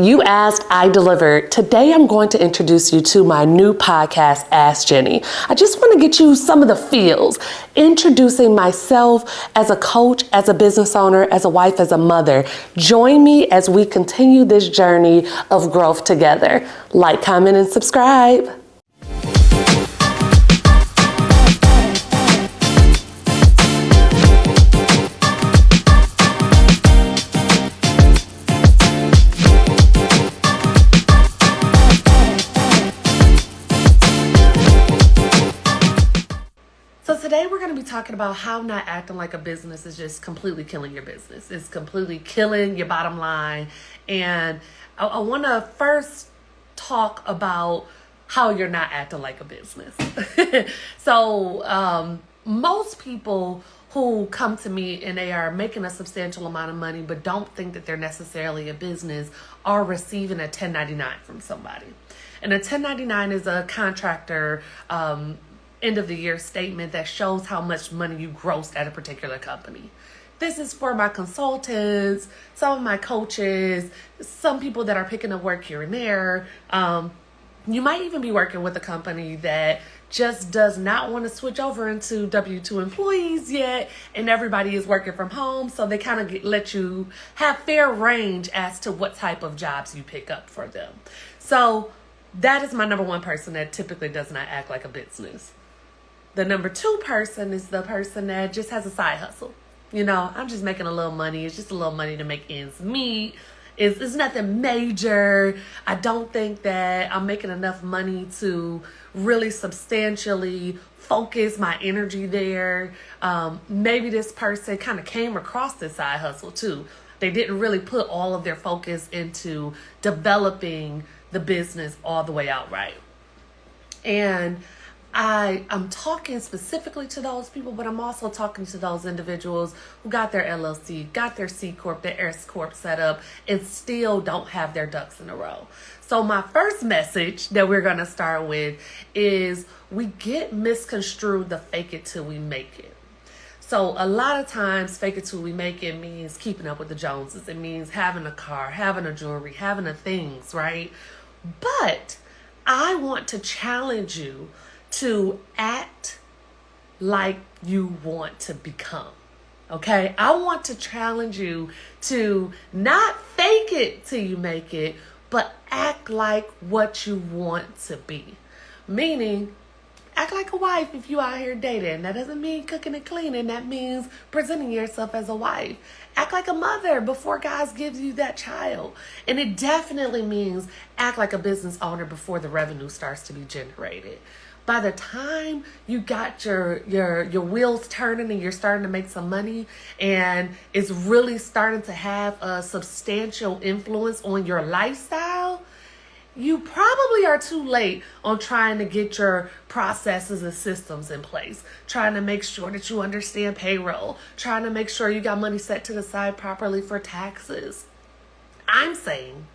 You asked, I delivered. Today I'm going to introduce you to my new podcast, Ask Jenni. I just want to get you some of the feels, introducing myself as a coach, as a business owner, as a wife, as a mother. Join me as we continue this journey of growth together. Like, comment, and subscribe. So today we're going to be talking about how not acting like a business is just completely killing your business. It's completely killing your bottom line. And I want to first talk about how you're not acting like a business. So most people who come to me and they are making a substantial amount of money but don't think that they're necessarily a business are receiving a 1099 from somebody. And a 1099 is a contractor end of the year statement that shows how much money you grossed at a particular company. This is for my consultants, some of my coaches, some people that are picking up work here and there. You might even be working with a company that just does not want to switch over into W-2 employees yet, and everybody is working from home, so they kind of let you have fair range as to what type of jobs you pick up for them. So that is my number one person that typically does not act like a business. The number two person is the person that just has a side hustle. You know, I'm just making a little money. It's just a little money to make ends meet. It's nothing major. I don't think that I'm making enough money to really substantially focus my energy there. Maybe this person kind of came across this side hustle too. They didn't really put all of their focus into developing the business all the way out right. And I'm talking specifically to those people, but I'm also talking to those individuals who got their LLC, got their C-Corp, their S-Corp set up, and still don't have their ducks in a row. So my first message that we're going to start with is we get misconstrued the fake it till we make it. So a lot of times, fake it till we make it means keeping up with the Joneses. It means having a car, having a jewelry, having the things, right? But I want to challenge you to act like you want to become. Okay? I want to challenge you to not fake it till you make it, but act like what you want to be. Meaning, act like a wife if you out here dating. That doesn't mean cooking and cleaning. That means presenting yourself as a wife. Act like a mother before God gives you that child. And it definitely means act like a business owner before the revenue starts to be generated. By the time you got your wheels turning and you're starting to make some money and it's really starting to have a substantial influence on your lifestyle, you probably are too late on trying to get your processes and systems in place, trying to make sure that you understand payroll, trying to make sure you got money set to the side properly for taxes. I'm saying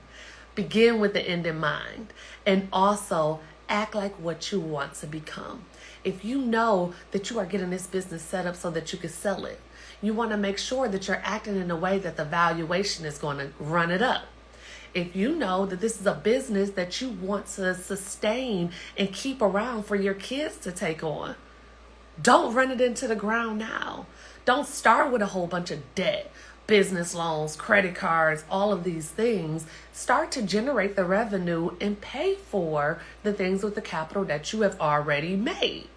begin with the end in mind and also act like what you want to become. If you know that you are getting this business set up so that you can sell it, you want to make sure that you're acting in a way that the valuation is going to run it up. If you know that this is a business that you want to sustain and keep around for your kids to take on, don't run it into the ground now. Don't start with a whole bunch of debt, business loans, credit cards, all of these things. Start to generate the revenue and pay for the things with the capital that you have already made.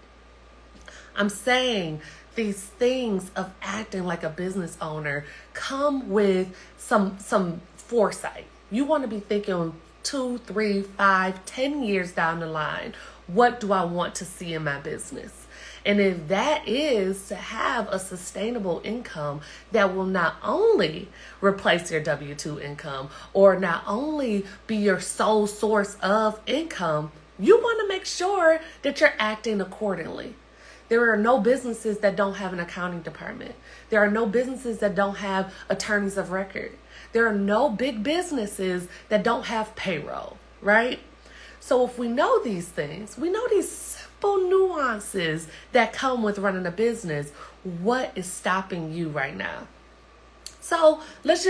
I'm saying these things of acting like a business owner come with some foresight. You want to be thinking 2, 3, 5, 10 years down the line. What do I want to see in my business? And if that is to have a sustainable income that will not only replace your W-2 income or not only be your sole source of income, you want to make sure that you're acting accordingly. There are no businesses that don't have an accounting department. There are no businesses that don't have attorneys of record. There are no big businesses that don't have payroll, right? So if we know these things, we know these simple nuances that come with running a business, what is stopping you right now? So let's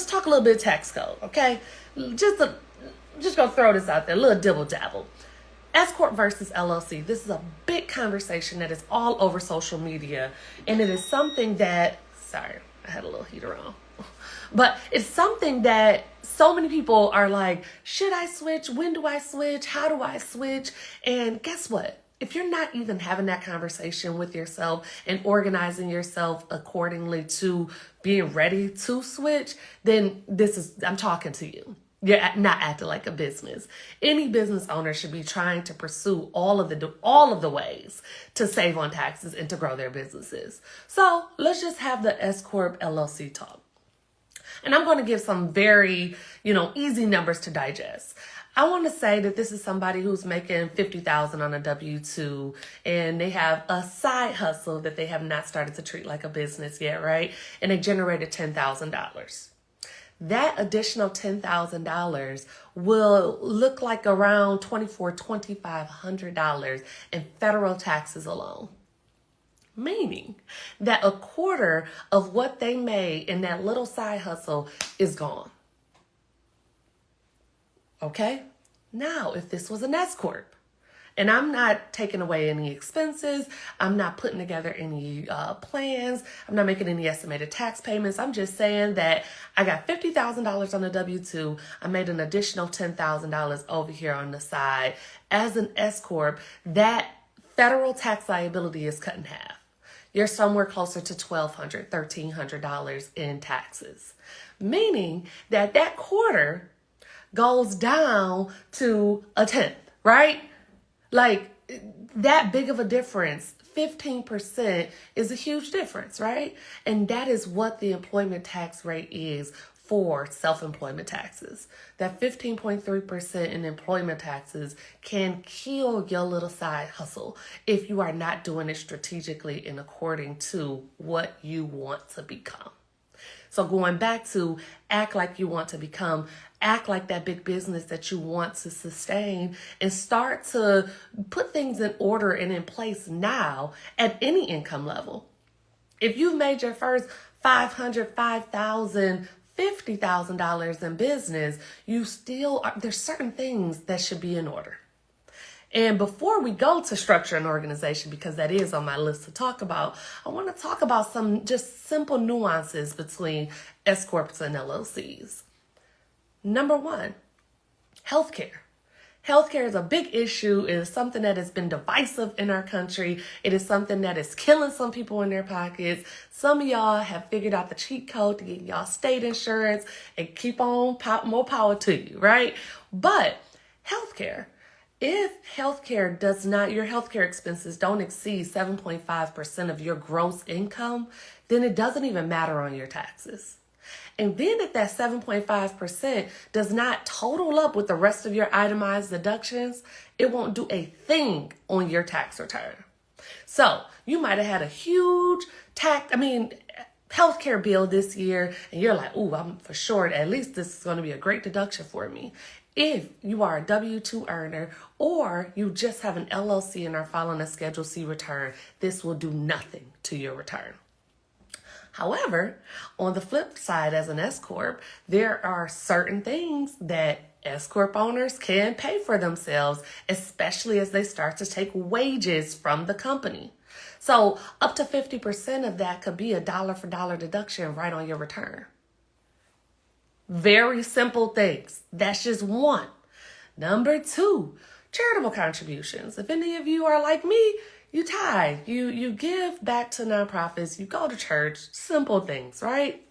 talk a little bit of tax code, okay? Just gonna throw this out there, a little dibble dabble. S-Corp versus LLC. This is a big conversation that is all over social media, and it is something that, sorry, I had a little heater on, but it's something that so many people are like, should I switch? When do I switch? How do I switch? And guess what? If you're not even having that conversation with yourself and organizing yourself accordingly to being ready to switch, then I'm talking to you. You're not acting like a business. Any business owner should be trying to pursue all of the ways to save on taxes and to grow their businesses. So let's just have the S-Corp LLC talk. And I'm going to give some very, easy numbers to digest. I want to say that this is somebody who's making $50,000 on a W-2, and they have a side hustle that they have not started to treat like a business yet, right? And they generated $10,000. That additional $10,000 will look like around $2,500 in federal taxes alone. Meaning that a quarter of what they made in that little side hustle is gone. Okay? Now, if this was an S-Corp, and I'm not taking away any expenses, I'm not putting together any plans, I'm not making any estimated tax payments, I'm just saying that I got $50,000 on the W-2, I made an additional $10,000 over here on the side. As an S-Corp, that federal tax liability is cut in half. You're somewhere closer to $1,200, $1,300 in taxes. Meaning that quarter goes down to a tenth, right? Like, that big of a difference, 15% is a huge difference, right? And that is what the employment tax rate is for self-employment taxes. That 15.3% in employment taxes can kill your little side hustle if you are not doing it strategically and according to what you want to become. So going back to act like you want to become, act like that big business that you want to sustain, and start to put things in order and in place now at any income level. If you've made your first $500, $5,000, $50,000 in business, there's certain things that should be in order. And before we go to structure and organization, because that is on my list to talk about, I want to talk about some just simple nuances between S-Corps and LLCs. Number one, healthcare. Healthcare is a big issue. It is something that has been divisive in our country. It is something that is killing some people in their pockets. Some of y'all have figured out the cheat code to get y'all state insurance and keep on more power to you, right? But healthcare. If your healthcare expenses don't exceed 7.5% of your gross income, then it doesn't even matter on your taxes. And then if that 7.5% does not total up with the rest of your itemized deductions, it won't do a thing on your tax return. So you might have had a huge healthcare bill this year, and you're like, ooh, I'm for sure, at least this is going to be a great deduction for me. If you are a W-2 earner or you just have an LLC and are filing a Schedule C return, this will do nothing to your return. However, on the flip side, as an S-Corp, there are certain things that S-Corp owners can pay for themselves, especially as they start to take wages from the company. So up to 50% of that could be a dollar for dollar deduction right on your return. Very simple things. That's just one. Number two, charitable contributions. If any of you are like me, you tithe, you give back to nonprofits, you go to church, simple things, right?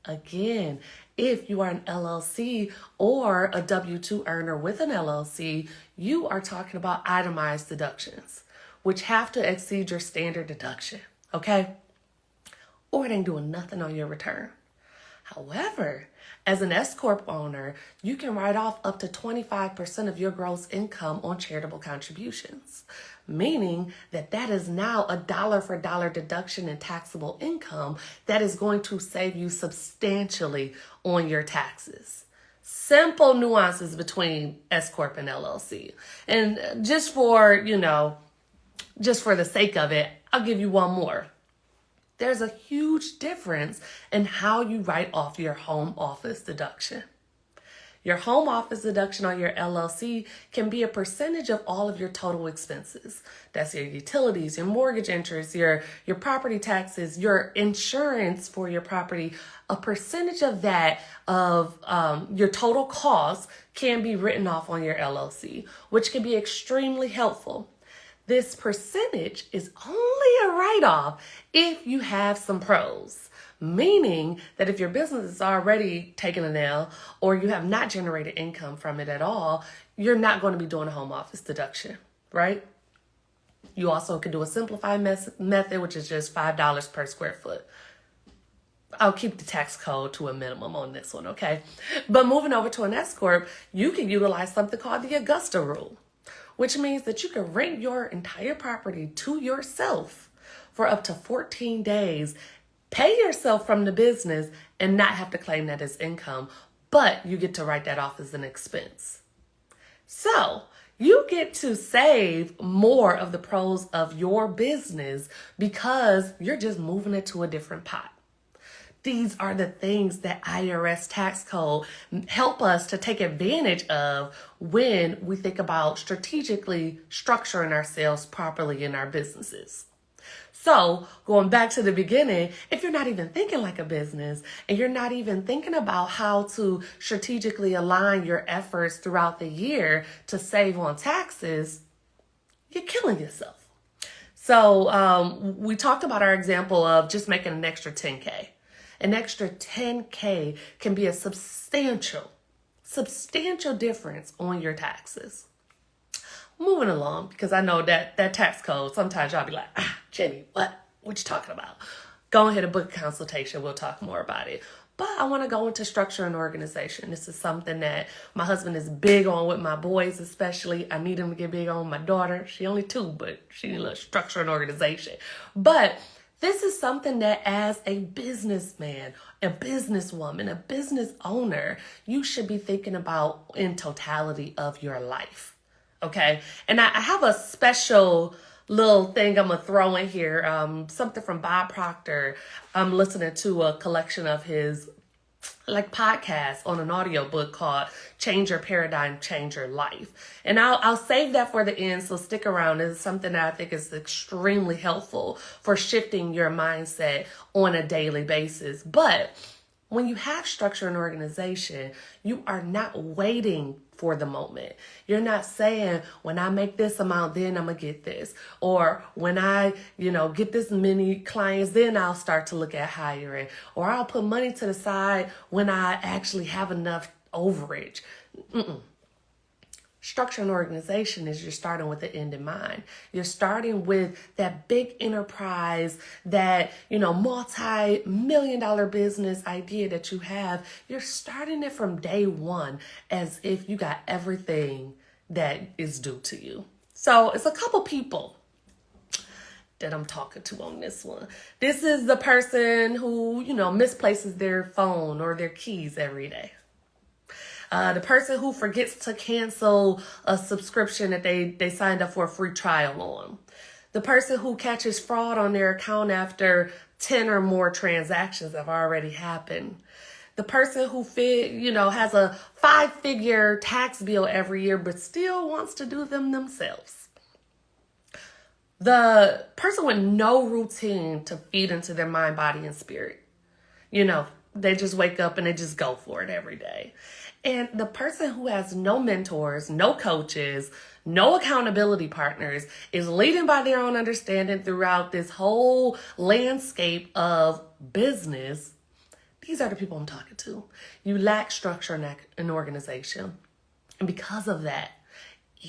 Again, if you are an LLC or a W-2 earner with an LLC, you are talking about itemized deductions, which have to exceed your standard deduction, okay? Or it ain't doing nothing on your return. However, as an S-Corp owner, you can write off up to 25% of your gross income on charitable contributions, meaning that is now a dollar for dollar deduction in taxable income that is going to save you substantially on your taxes. Simple nuances between S-Corp and LLC. And just for the sake of it, I'll give you one more. There's a huge difference in how you write off your home office deduction. Your home office deduction on your LLC can be a percentage of all of your total expenses. That's your utilities, your mortgage interest, your property taxes, your insurance for your property. A percentage of that of your total cost can be written off on your LLC, which can be extremely helpful. This percentage is only a write-off if you have some pros. Meaning that if your business is already taking a nail or you have not generated income from it at all, you're not going to be doing a home office deduction, right? You also can do a simplified method, which is just $5 per square foot. I'll keep the tax code to a minimum on this one, okay? But moving over to an S-Corp, you can utilize something called the Augusta rule, which means that you can rent your entire property to yourself for up to 14 days, pay yourself from the business, and not have to claim that as income, but you get to write that off as an expense. So you get to save more of the pros of your business because you're just moving it to a different pot. These are the things that IRS tax code help us to take advantage of when we think about strategically structuring ourselves properly in our businesses. So going back to the beginning, if you're not even thinking like a business and you're not even thinking about how to strategically align your efforts throughout the year to save on taxes, you're killing yourself. So we talked about our example of just making an extra 10K. An extra 10K can be a substantial difference on your taxes. Moving along, because I know that tax code, sometimes y'all be like, Jenni, what you talking about? Go ahead and book a consultation. We'll talk more about it. But I want to go into structure and organization. This is something that my husband is big on with my boys, especially. I need him to get big on my daughter. She only 2, but she loves structure and organization. But this is something that as a businessman, a businesswoman, a business owner, you should be thinking about in totality of your life. Okay. And I have a special little thing I'm going to throw in here. Something from Bob Proctor. I'm listening to a collection of his podcasts on an audiobook called Change Your Paradigm, Change Your Life. And I'll save that for the end. So stick around. It's something that I think is extremely helpful for shifting your mindset on a daily basis. But when you have structure and organization, you are not waiting for the moment. You're not saying, when I make this amount, then I'm going to get this. Or when I, get this many clients, then I'll start to look at hiring. Or I'll put money to the side when I actually have enough overage. Structure and organization is you're starting with the end in mind. You're starting with that big enterprise, that, multi-million-dollar business idea that you have. You're starting it from day one as if you got everything that is due to you. So it's a couple people that I'm talking to on this one. This is the person who, misplaces their phone or their keys every day. The person who forgets to cancel a subscription that they signed up for a free trial on. The person who catches fraud on their account after 10 or more transactions have already happened. The person who has a 5-figure tax bill every year but still wants to do them themselves. The person with no routine to feed into their mind, body, and spirit. They just wake up and they just go for it every day. And the person who has no mentors, no coaches, no accountability partners, is leading by their own understanding throughout this whole landscape of business. These are the people I'm talking to. You lack structure and organization. And because of that,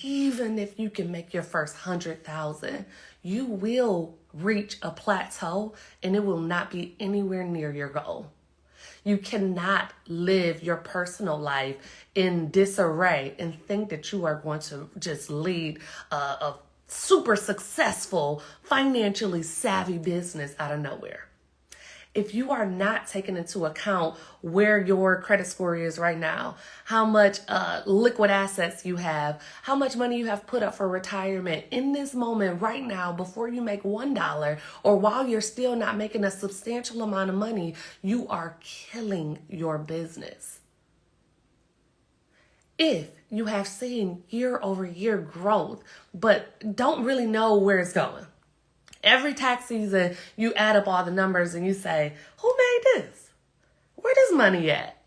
even if you can make your first 100,000, you will reach a plateau and it will not be anywhere near your goal. You cannot live your personal life in disarray and think that you are going to just lead a super successful, financially savvy business out of nowhere. if you are not taking into account where your credit score is right now, how much liquid assets you have, how much money you have put up for retirement in this moment right now before you make $1, or while you're still not making a substantial amount of money, you are killing your business. If you have seen year over year growth, but don't really know where it's going. Every tax season, you add up all the numbers and you say, who made this? Where this money at?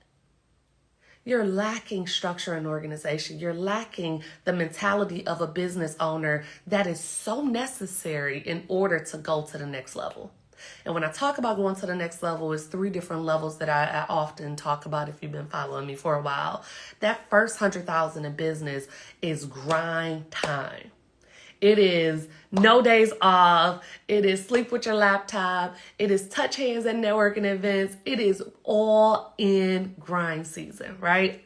You're lacking structure and organization. You're lacking the mentality of a business owner that is so necessary in order to go to the next level. And when I talk about going to the next level, it's 3 different levels that I often talk about if you've been following me for a while. That first 100,000 in business is grind time. It is no days off. It is sleep with your laptop. It is touch hands at networking events. It is all in grind season, right?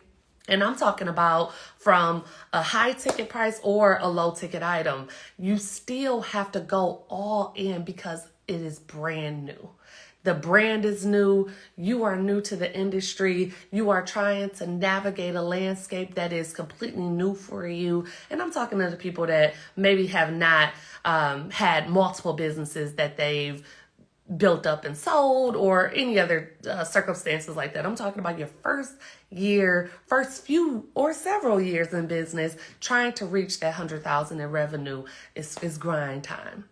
And I'm talking about from a high ticket price or a low ticket item. You still have to go all in because it is brand new. The brand is new. You are new to the industry. You are trying to navigate a landscape that is completely new for you. And I'm talking to the people that maybe have not had multiple businesses that they've built up and sold or any other circumstances like that. I'm talking about your first year, first few or several years in business, trying to reach that 100,000 in revenue is grind time.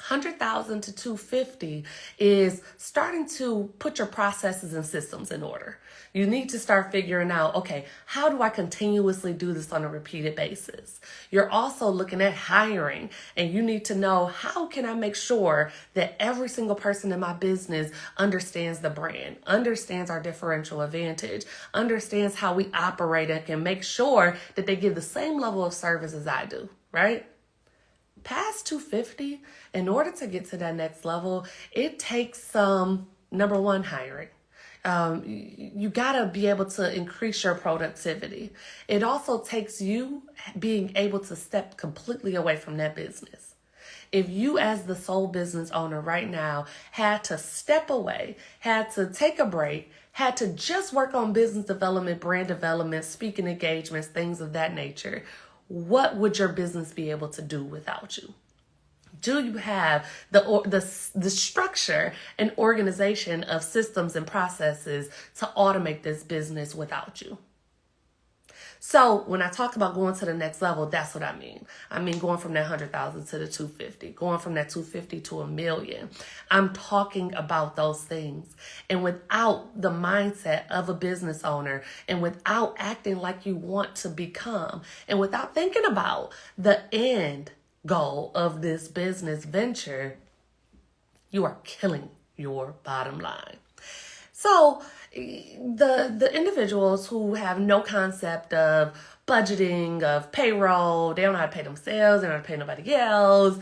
100,000 to 250 is starting to put your processes and systems in order. You need to start figuring out, okay, how do I continuously do this on a repeated basis? You're also looking at hiring, and you need to know, how can I make sure that every single person in my business understands the brand, understands our differential advantage, understands how we operate, and can make sure that they give the same level of service as I do, right? Past 250, in order to get to that next level, it takes some, number one, hiring. You gotta be able to increase your productivity. It also takes you being able to step completely away from that business. If you as the sole business owner right now had to step away, had to take a break, had to just work on business development, brand development, speaking engagements, things of that nature, what would your business be able to do without you? Do you have the structure and organization of systems and processes to automate this business without you? So when I talk about going to the next level, that's what I mean. I mean going from that 100,000 to the 250, going from that 250 to $1 million. I'm talking about those things. And without the mindset of a business owner, and without acting like you want to become, and without thinking about the end goal of this business venture, you are killing your bottom line. So the individuals who have no concept of budgeting, of payroll, they don't know how to pay themselves, they don't know how to pay nobody else,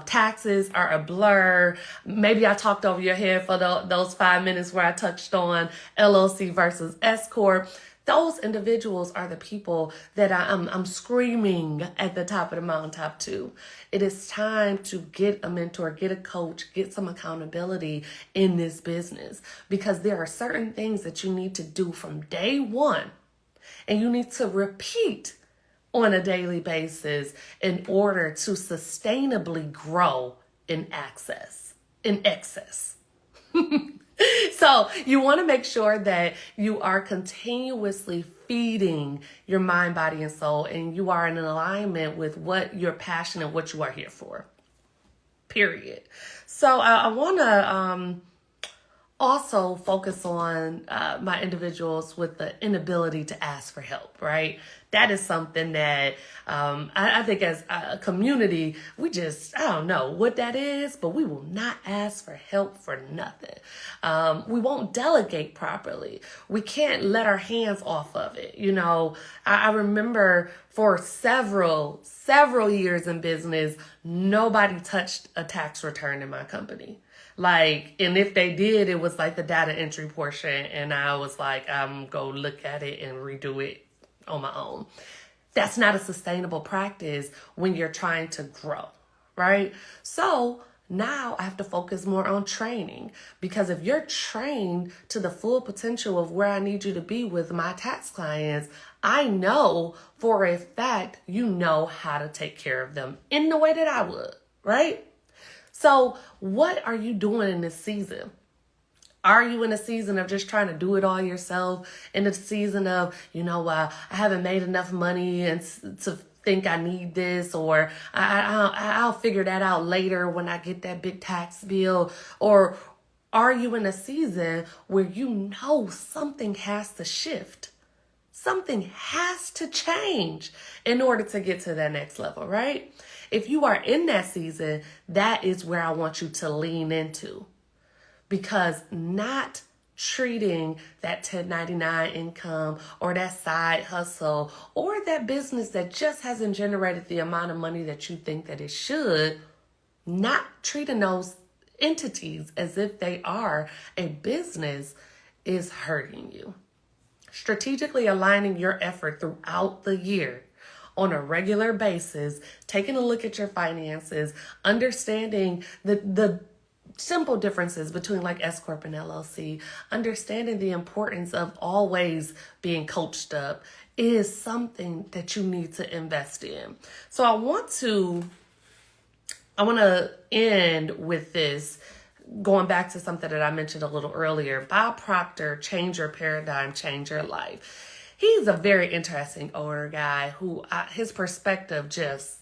taxes are a blur. Maybe I talked over your head for those 5 minutes where I touched on LLC versus S-Corp. Those individuals are the people that I'm screaming at the top of the mountaintop to. It is time to get a mentor, get a coach, get some accountability in this business, because there are certain things that you need to do from day one, and you need to repeat on a daily basis in order to sustainably grow in excess. So you want to make sure that you are continuously feeding your mind, body, and soul, and you are in alignment with what you're passionate, what you are here for, period. So I want to also focus on my individuals with the inability to ask for help, right? That is something that I think as a community, I don't know what that is, but we will not ask for help for nothing. We won't delegate properly. We can't let our hands off of it. You know, I remember for several years in business, nobody touched a tax return in my company. And if they did, it was like the data entry portion. And I was like, I'm going to look at it and redo it on my own. That's not a sustainable practice when you're trying to grow, right? So now I have to focus more on training, because if you're trained to the full potential of where I need you to be with my tax clients, I know for a fact you know how to take care of them in the way that I would, right? So what are you doing in this season? Are you in a season of just trying to do it all yourself? In a season of, I haven't made enough money and to think I need this, or I'll figure that out later when I get that big tax bill? Or are you in a season where you know something has to shift? Something has to change in order to get to that next level, right? If you are in that season, that is where I want you to lean into. Because not treating that 1099 income or that side hustle or that business that just hasn't generated the amount of money that you think that it should, not treating those entities as if they are a business is hurting you. Strategically aligning your effort throughout the year on a regular basis, taking a look at your finances, understanding the simple differences between like S-Corp and LLC, understanding the importance of always being coached up is something that you need to invest in. So I want to end with this, going back to something that I mentioned a little earlier. Bob Proctor, Change Your Paradigm, Change Your Life. He's a very interesting older guy who his perspective just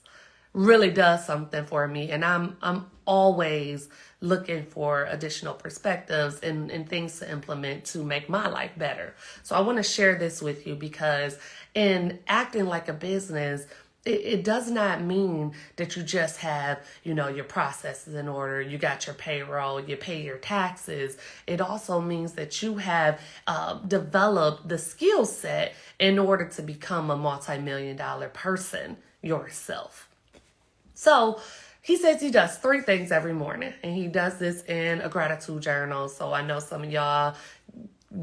really does something for me. And I'm always looking for additional perspectives and things to implement to make my life better. So I want to share this with you, because in acting like a business, it does not mean that you just have, your processes in order, you got your payroll, you pay your taxes. It also means that you have developed the skill set in order to become a multi-million-dollar person yourself. So he says he does 3 things every morning, and he does this in a gratitude journal. So I know some of y'all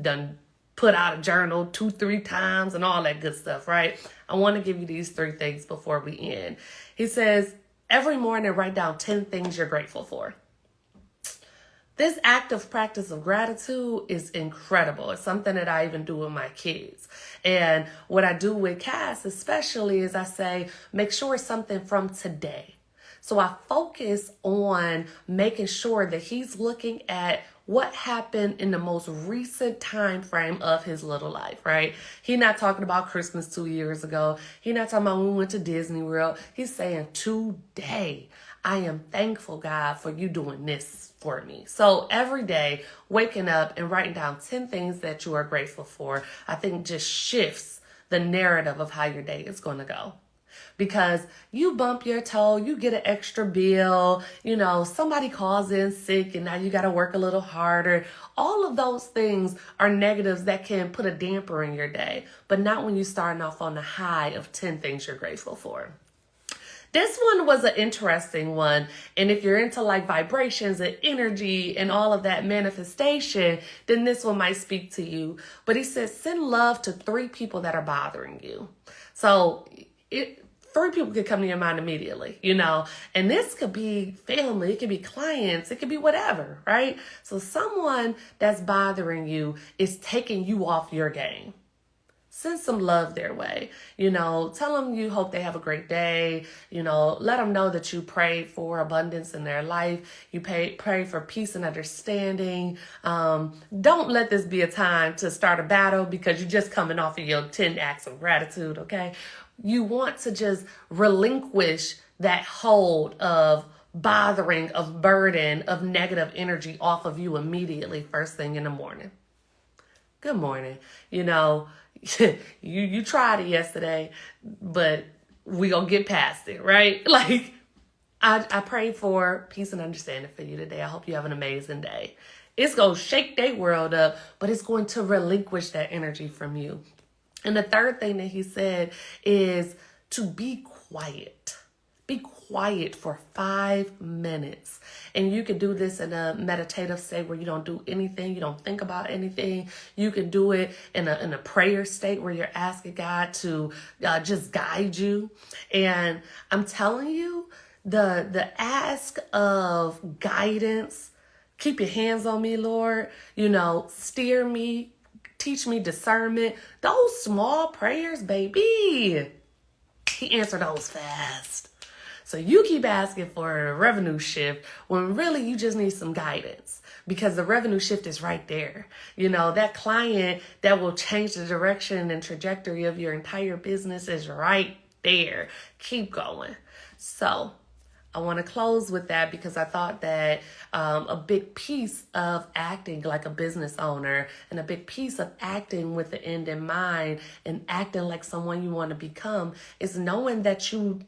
done put out a journal 2-3 times and all that good stuff, right? I want to give you these 3 things before we end. He says, every morning, write down 10 things you're grateful for. This active practice of gratitude is incredible. It's something that I even do with my kids. And what I do with Cass especially is I say, make sure it's something from today. So I focus on making sure that he's looking at what happened in the most recent time frame of his little life, right? He's not talking about Christmas 2 years ago. He's not talking about when we went to Disney World. He's saying today, I am thankful, God, for you doing this for me. So every day, waking up and writing down 10 things that you are grateful for, I think just shifts the narrative of how your day is going to go. Because you bump your toe, you get an extra bill, somebody calls in sick and now you got to work a little harder. All of those things are negatives that can put a damper in your day, but not when you're starting off on the high of 10 things you're grateful for. This one was an interesting one. And if you're into like vibrations and energy and all of that manifestation, then this one might speak to you. But he says, send love to 3 people that are bothering you. So 3 people could come to your mind immediately, and this could be family, it could be clients, it could be whatever, right? So someone that's bothering you is taking you off your game. Send some love their way, tell them you hope they have a great day, let them know that you pray for abundance in their life. You pray for peace and understanding. Don't let this be a time to start a battle because you're just coming off of your 10 acts of gratitude, okay? You want to just relinquish that hold of bothering, of burden, of negative energy off of you immediately first thing in the morning. Good morning. You tried it yesterday, but we gonna get past it, right? Like, I pray for peace and understanding for you today. I hope you have an amazing day. It's gonna shake their world up, but it's going to relinquish that energy from you. And the third thing that he said is to be quiet. Be quiet for 5 minutes. And you can do this in a meditative state where you don't do anything. You don't think about anything. You can do it in a prayer state where you're asking God to just guide you. And I'm telling you, the ask of guidance, keep your hands on me, Lord, steer me, teach me discernment, those small prayers, baby, he answered those fast. So you keep asking for a revenue shift when really you just need some guidance, because the revenue shift is right there. That client that will change the direction and trajectory of your entire business is right there. Keep going. So I want to close with that, because I thought that a big piece of acting like a business owner, and a big piece of acting with the end in mind, and acting like someone you want to become, is knowing that you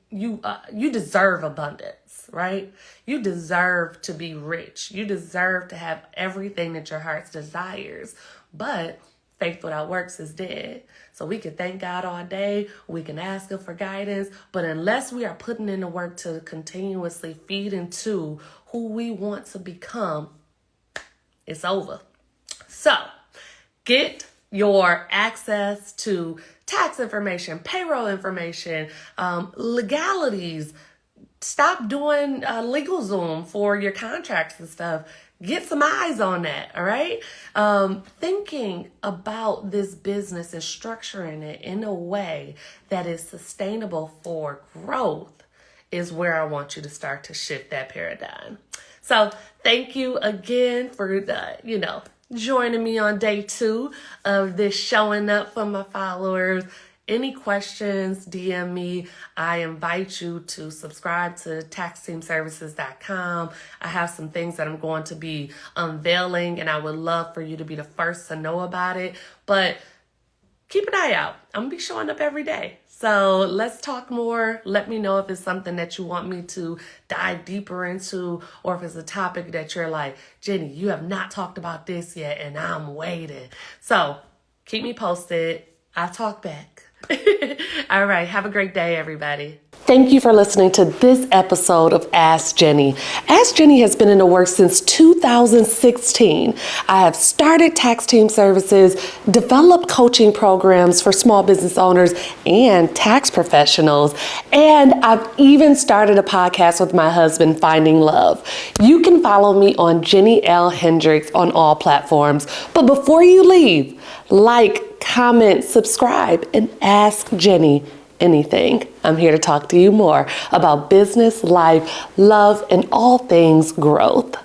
deserve abundance, right? You deserve to be rich. You deserve to have everything that your heart desires. But faith without works is dead. So we can thank God all day. We can ask him for guidance. But unless we are putting in the work to continuously feed into who we want to become, it's over. So get your access to tax information, payroll information, legalities. Stop doing legal Zoom for your contracts and stuff. Get some eyes on that, all right? Thinking about this business and structuring it in a way that is sustainable for growth is where I want you to start to shift that paradigm. So thank you again for, joining me on day 2 of this showing up for my followers. Any questions, DM me. I invite you to subscribe to taxteamservices.com. I have some things that I'm going to be unveiling, and I would love for you to be the first to know about it. But keep an eye out. I'm going to be showing up every day. So let's talk more. Let me know if it's something that you want me to dive deeper into, or if it's a topic that you're like, Jenni, you have not talked about this yet, and I'm waiting. So keep me posted. I'll talk back. All right. Have a great day, everybody. Thank you for listening to this episode of Ask Jenni. Ask Jenni has been in the works since 2016. I have started tax team services, developed coaching programs for small business owners and tax professionals, and I've even started a podcast with my husband, Finding Love. You can follow me on Jenni L. Hendrix on all platforms. But before you leave, like, comment, subscribe, and ask Jenni anything. I'm here to talk to you more about business, life, love, and all things growth.